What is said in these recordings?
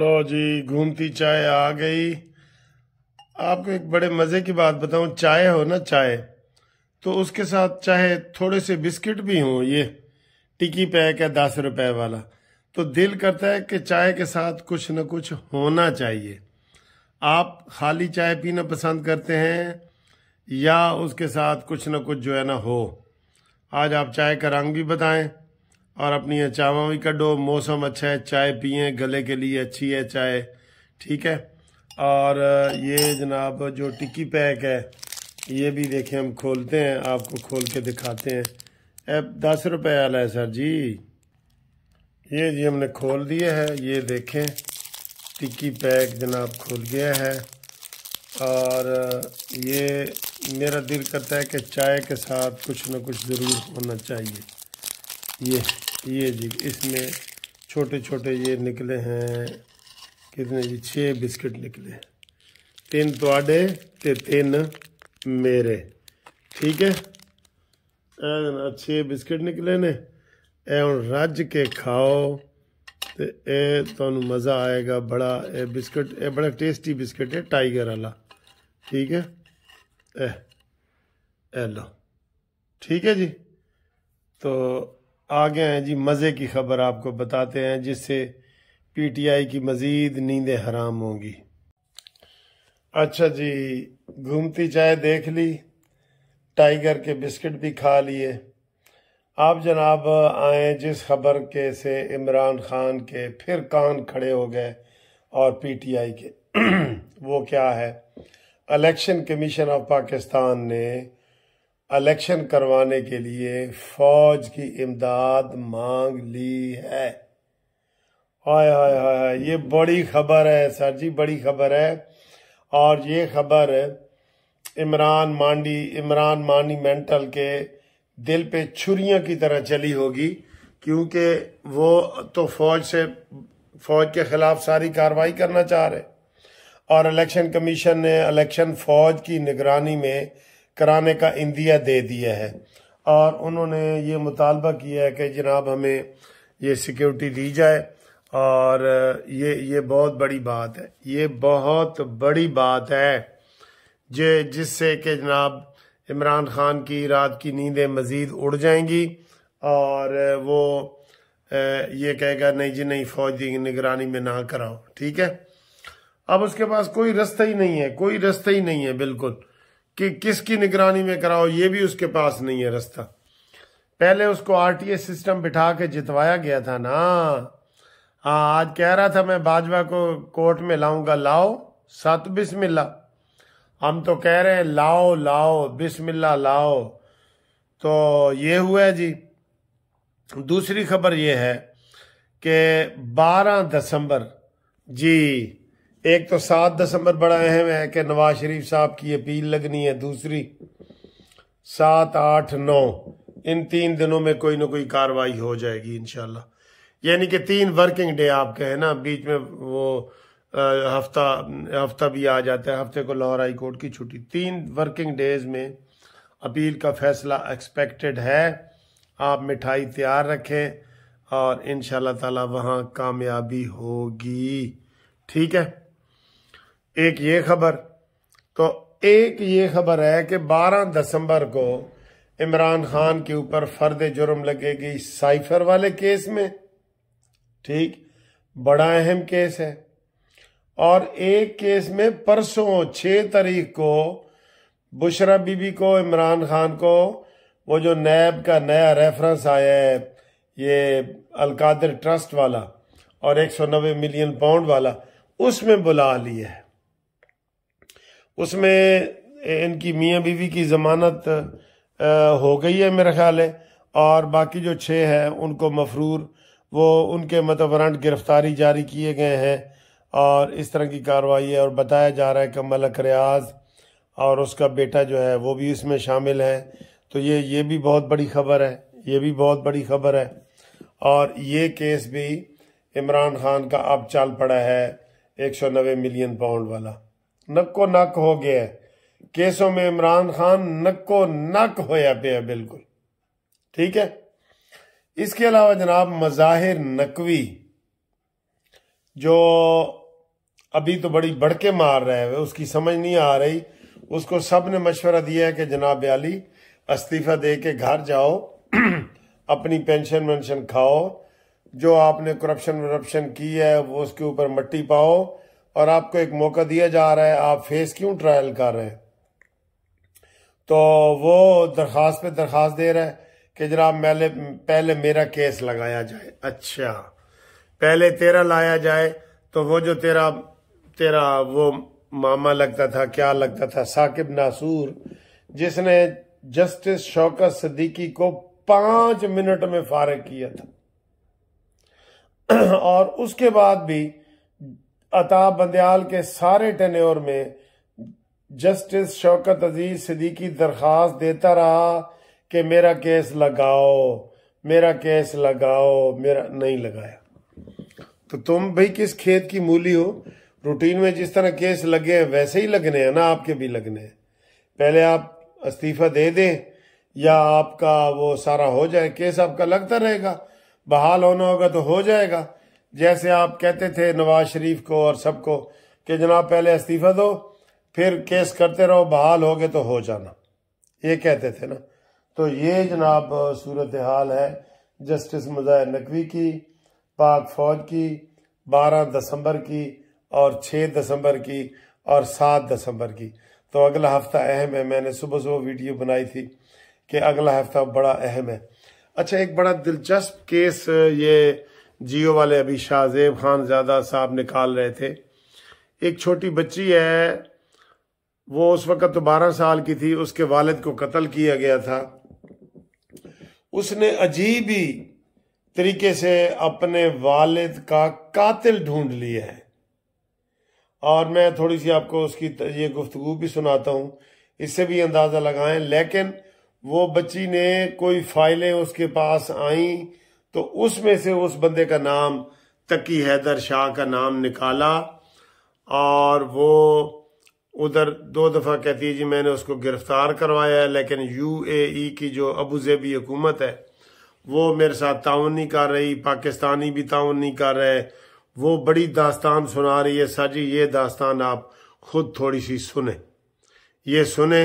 लो जी, घूमती चाय आ गई। आपको एक बड़े मजे की बात बताऊं, चाय हो ना, चाय तो उसके साथ चाहे थोड़े से बिस्किट भी हों, ये टिकी पैक है 10 रुपए वाला, तो दिल करता है कि चाय के साथ कुछ न कुछ होना चाहिए। आप खाली चाय पीना पसंद करते हैं या उसके साथ कुछ न कुछ जो है ना हो? आज आप चाय का रंग भी बताएं और अपनी चावा भी कढो। मौसम अच्छा है, चाय पिए, गले के लिए अच्छी है चाय, ठीक है। और ये जनाब जो टिक्की पैक है, ये भी देखें, हम खोलते हैं, आपको खोल के दिखाते हैं। अब 10 रुपए वाला है सर जी। ये जी हमने खोल दिया है, ये देखें टिक्की पैक जनाब खुल गया है। और ये मेरा दिल करता है कि चाय के साथ कुछ न कुछ ज़रूर होना चाहिए। ये जी इसमें छोटे छोटे ये निकले हैं, कितने जी, 6 बिस्किट निकले हैं, 3 तुहाडे ते 3 मेरे, ठीक है। 6 बिस्किट निकले ने, ए हुण रज के खाओ ते ए तुहानू मज़ा आएगा बड़ा। ए बिस्किट ए बड़ा टेस्टी बिस्किट है, टाइगर वाला, ठीक है। ए लो, ठीक है जी। तो आ गए हैं जी, मज़े की खबर आपको बताते हैं जिससे पीटीआई की मज़ीद नींदें हराम होंगी। अच्छा जी, घूमती चाय देख ली, टाइगर के बिस्किट भी खा लिए। आप जनाब आए जिस खबर के से इमरान खान के फिर कान खड़े हो गए और पीटीआई के वो क्या है, इलेक्शन कमीशन ऑफ पाकिस्तान ने इलेक्शन करवाने के लिए फौज की इमदाद मांग ली है। हाय हाय हाय, ये बड़ी खबर है सर जी, बड़ी खबर है। और ये खबर इमरान मानी मेंटल के दिल पे छुरियां की तरह चली होगी, क्योंकि वो तो फौज के खिलाफ सारी कार्रवाई करना चाह रहे, और इलेक्शन कमीशन ने इलेक्शन फौज की निगरानी में कराने का इंदिया दे दिया है। और उन्होंने ये मुतालबा किया है कि जनाब हमें ये सिक्योरिटी दी जाए। और ये बहुत बड़ी बात है, ये बहुत बड़ी बात है जिससे कि जनाब इमरान खान की रात की नींदें मज़ीद उड़ जाएंगी और वो ये कहेगा नहीं जी नहीं, फौज की निगरानी में ना कराओ, ठीक है। अब उसके पास कोई रास्ता ही नहीं है, कोई रास्ता ही नहीं है बिल्कुल कि किसकी निगरानी में कराओ, ये भी उसके पास नहीं है रास्ता। पहले उसको आरटीएस सिस्टम बिठा के जितवाया गया था ना। हाँ, आज कह रहा था मैं बाजवा को कोर्ट में लाऊंगा, लाओ 7 बिस्मिल्लाह। हम तो कह रहे हैं लाओ लाओ बिस्मिल्लाह लाओ। तो ये हुआ है जी। दूसरी खबर ये है कि 12 दिसंबर जी, एक तो 7 दिसंबर बड़ा अहम है कि नवाज शरीफ साहब की अपील लगनी है, दूसरी 7, 8, 9, इन 3 दिनों में कोई ना कोई कार्रवाई हो जाएगी इंशाल्लाह। यानी कि 3 वर्किंग डे आप कहें ना, बीच में वो हफ्ता भी आ जाता है, हफ्ते को लाहौर हाई कोर्ट की छुट्टी। 3 वर्किंग डेज में अपील का फैसला एक्सपेक्टेड है। आप मिठाई तैयार रखें और इंशाल्लाह ताला वहाँ कामयाबी होगी, ठीक है। एक ये खबर, तो एक ये खबर है कि 12 दिसंबर को इमरान खान के ऊपर फर्द जुर्म लगेगी साइफर वाले केस में, ठीक, बड़ा अहम केस है। और एक केस में परसों 6 तारीख को बुशरा बीबी को, इमरान खान को, वो जो नैब का नया रेफरेंस आया है, ये अलकादिर ट्रस्ट वाला और 190 मिलियन पाउंड वाला, उसमें बुला लिया है। उसमें इनकी मियाँ बीवी की जमानत हो गई है मेरा ख्याल है, और बाकी जो 6 है उनको मफरूर, वो उनके मतलब गिरफ्तारी जारी किए गए हैं और इस तरह की कार्रवाई है। और बताया जा रहा है कि मलक रियाज और उसका बेटा जो है वो भी इसमें शामिल है। तो ये भी बहुत बड़ी खबर है, ये भी बहुत बड़ी खबर है। और ये केस भी इमरान खान का अब चल पड़ा है 190 मिलियन पाउंड वाला, नक्को नक हो गया है केसों में। इमरान खान नक्को नक होया पे बिल्कुल, ठीक है। इसके अलावा जनाब मज़ाहिर नकवी जो अभी तो बड़ी बढ़के मार रहा है, उसकी समझ नहीं आ रही। उसको सब ने मशवरा दिया है कि जनाब अली इस्तीफा दे के घर जाओ, अपनी पेंशन वेंशन खाओ, जो आपने करप्शन की है वो उसके ऊपर मट्टी पाओ, और आपको एक मौका दिया जा रहा है, आप फेस क्यों ट्रायल कर रहे हैं। तो वो दरखास्त पे दरखास्त दे रहा है कि जनाब पहले मेरा केस लगाया जाए। अच्छा, पहले तेरा लाया जाए, तो वो जो तेरा वो मामा लगता था, क्या लगता था, साकिब नासूर, जिसने जस्टिस शौकत सिद्दीकी को 5 मिनट में फारिग किया था, और उसके बाद भी अता बंदयाल के सारे टेन्योर में जस्टिस शौकत अजीज सिद्दीकी दरखास्त देता रहा कि मेरा केस लगाओ, मेरा केस लगाओ, मेरा नहीं लगाया। तो तुम भाई किस खेत की मूली हो? रूटीन में जिस तरह केस लगे हैं वैसे ही लगने हैं ना, आपके भी लगने हैं। पहले आप इस्तीफा दे दें या आपका वो सारा हो जाए, केस आपका लगता रहेगा, बहाल होना होगा तो हो जाएगा। जैसे आप कहते थे नवाज शरीफ को और सबको कि जनाब पहले इस्तीफा दो, फिर केस करते रहो, बहाल हो गए तो हो जाना, ये कहते थे ना। तो ये जनाब सूरत हाल है जस्टिस मुज़ाहिर नकवी की, पाक फौज की, 12 दिसंबर की और 6 दिसंबर की और 7 दिसंबर की। तो अगला हफ्ता अहम है। मैंने सुबह वीडियो बनाई थी कि अगला हफ्ता बड़ा अहम है। अच्छा, एक बड़ा दिलचस्प केस ये जियो वाले अभी शाहजेब खान ज़्यादा साहब निकाल रहे थे। एक छोटी बच्ची है, वो उस वक्त तो 12 साल की थी, उसके वालिद को कत्ल किया गया था। उसने अजीब ही तरीके से अपने वालिद का कातिल ढूंढ लिया है, और मैं थोड़ी सी आपको उसकी ये गुफ्तगू भी सुनाता हूँ, इससे भी अंदाजा लगाएं। लेकिन वो बच्ची ने कोई फाइलें उसके पास आई तो उसमें से उस बंदे का नाम तकी हैदर शाह का नाम निकाला, और वो उधर 2 दफा कहती है जी मैंने उसको गिरफ्तार करवाया है, लेकिन UAE की जो अबू ज़ेबी हुकूमत है वो मेरे साथ ताउन नहीं कर रही, पाकिस्तानी भी ताउन नहीं कर रहे। वो बड़ी दास्तान सुना रही है। साजी ये दास्तान आप खुद थोड़ी सी सुने, ये सुने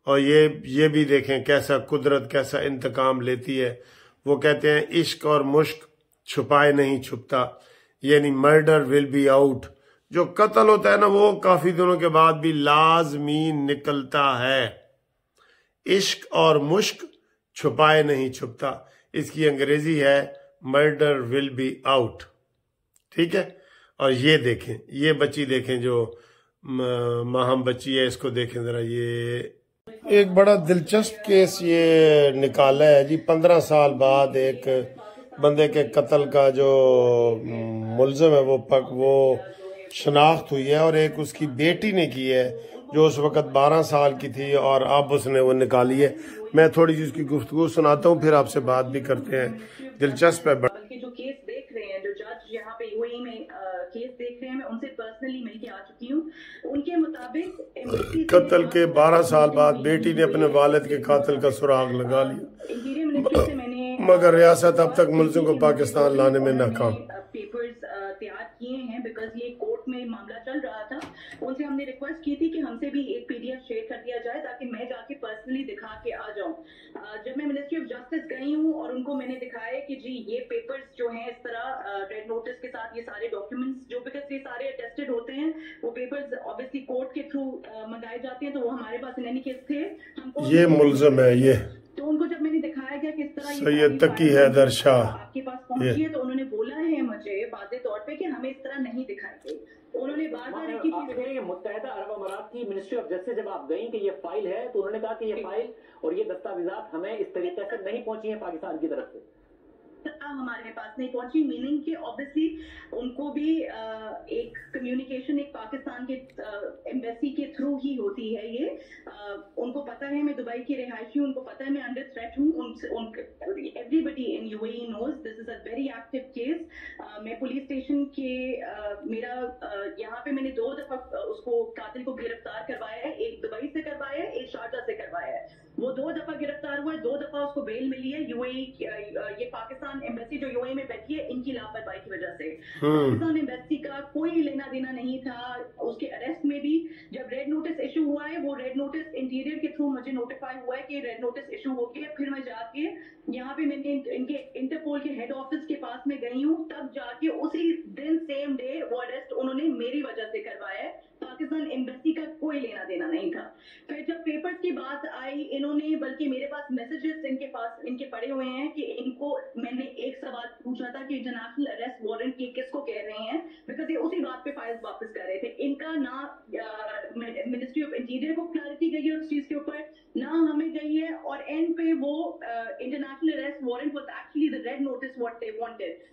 और ये भी देखें कैसा कुदरत कैसा इंतकाम लेती है। वो कहते हैं इश्क और मुश्क छुपाए नहीं छुपता, यानी मर्डर विल बी आउट। जो कत्ल होता है ना वो काफी दिनों के बाद भी लाजमी निकलता है। इश्क और मुश्क छुपाए नहीं छुपता, इसकी अंग्रेजी है मर्डर विल बी आउट। ठीक है। और ये देखें, ये बच्ची देखें जो माहम बच्ची है, इसको देखें जरा। ये एक बड़ा दिलचस्प केस ये निकाला है जी। 15 साल बाद एक बंदे के कत्ल का जो मुल्ज़िम है वो शनाख्त हुई है, और एक उसकी बेटी ने की है जो उस वक्त 12 साल की थी, और अब उसने वो निकाली है। मैं थोड़ी सी उसकी गुफ्तगू सुनाता हूँ, फिर आपसे बात भी करते हैं। दिलचस्प है। जो केस देख रहे हैं, जो जज यहाँ पे UAE में केस देख रहे हैं, मैं उनसे पर्सनली मिलके आ चुकी हूँ। उनके मुताबिक कत्ल के 12 साल बाद बेटी ने अपने वालिद के कातिल का सुराग लगा लिया, इंटीरियर मिनिस्ट्री से मैंने मगर रियासत अब तक मुल्ज़िम को पाकिस्तान लाने में नाकाम। पेपर्स तैयार किए हैं, बिकॉज ये कोर्ट में मामला चल रहा था। उनसे हमने रिक्वेस्ट की थी कि हमसे भी एक PDF शेयर कर दिया जाए ताकि मैं जाके पर्सनली दिखा के आ जाऊं। जब मैं मिनिस्ट्री ऑफ जस्टिस गई हूं और उनको मैंने दिखाया कि जी ये पेपर्स जो हैं इस तरह रेड नोटिस के साथ, ये सारे डॉक्यूमेंट्स जो बिकॉज ये सारे अटेस्टेड होते हैं, वो पेपर्स ऑब्वियसली कोर्ट के थ्रू मंगाए जाते हैं, तो वो हमारे पास इन एनी केस थे। हमको ये मुल्ज़िम है ये, तो उनको जब मैंने दिखाया गया किस तरह सैयद तकी हैदर शाह आपके पास पहुंची है, तो उन्होंने बोला है मुझे वाज़े तौर पे कि हमें इस तरह नहीं दिखाई गई। उन्होंने बार-बार एक ही चीज, मुत्तहिदा अरब अमारात की मिनिस्ट्री ऑफ जस्टिस जब आप गई कि ये फाइल है, तो उन्होंने कहा कि ये फाइल और ये दस्तावेजात हमें इस तरीके से नहीं पहुंची है पाकिस्तान की तरफ से, हमारे पास नहीं पहुंची। मीनिंग कि ऑब्वियसली उनको भी एक कम्युनिकेशन एक पाकिस्तान के एम्बेसी के थ्रू ही होती है। ये उनको पता है मैं दुबई की रिहायशी हूँ, उनको पता है मैं अंडर थ्रेट हूँ। Everybody in UAE knows this is a very active case. मैं पुलिस स्टेशन के मेरा यहाँ पे मैंने 2 दफा उसको कातिल को गिरफ्तार करवाया है, एक दुबई से करवाया है, एक शारजा से करवाया है। वो 2 दफा गिरफ्तार हुआ है, 2 दफा उसको बेल मिली है। UAE ये पाकिस्तान एम्बेसी जो UAE में बैठी है, इनकी लापरवाही की वजह से। पाकिस्तान एम्बेसी का देना नहीं था। उसके अरेस्ट में भी जब रेड नोटिस इशू हुआ है, वो रेड नोटिस इंटीरियर के थ्रू मुझे नोटिफाई हुआ है कि रेड नोटिस इशू हो गया। फिर मैं जाके यहाँ पे मैंने इनके इंटरपोल के हेड ऑफिस के पास में गई हूँ, तब जाके उसी दिन सेम डे वो अरेस्ट उन्होंने मेरी वजह से करवाया है। पाकिस्तान एम्बेसी का कोई लेना देना नहीं था। फिर जब पेपर्स की बात आई, इन्होंने बल्कि मेरे पास मैसेजेस इनके पड़े हुए हैं कि इनको मैंने एक सवाल पूछा था कि इंटरनेशनल अरेस्ट वारंट ये किसको कह रहे हैं, बिकॉज ये उसी बात पे फाइल्स वापस कर रहे थे। इनका ना मिनिस्ट्री ऑफ इंटीरियर को क्लैरिटी गई है उस चीज के ऊपर, ना हमें गई है, और एंड पे वो international arrest warrant was actually the red notice what they wanted.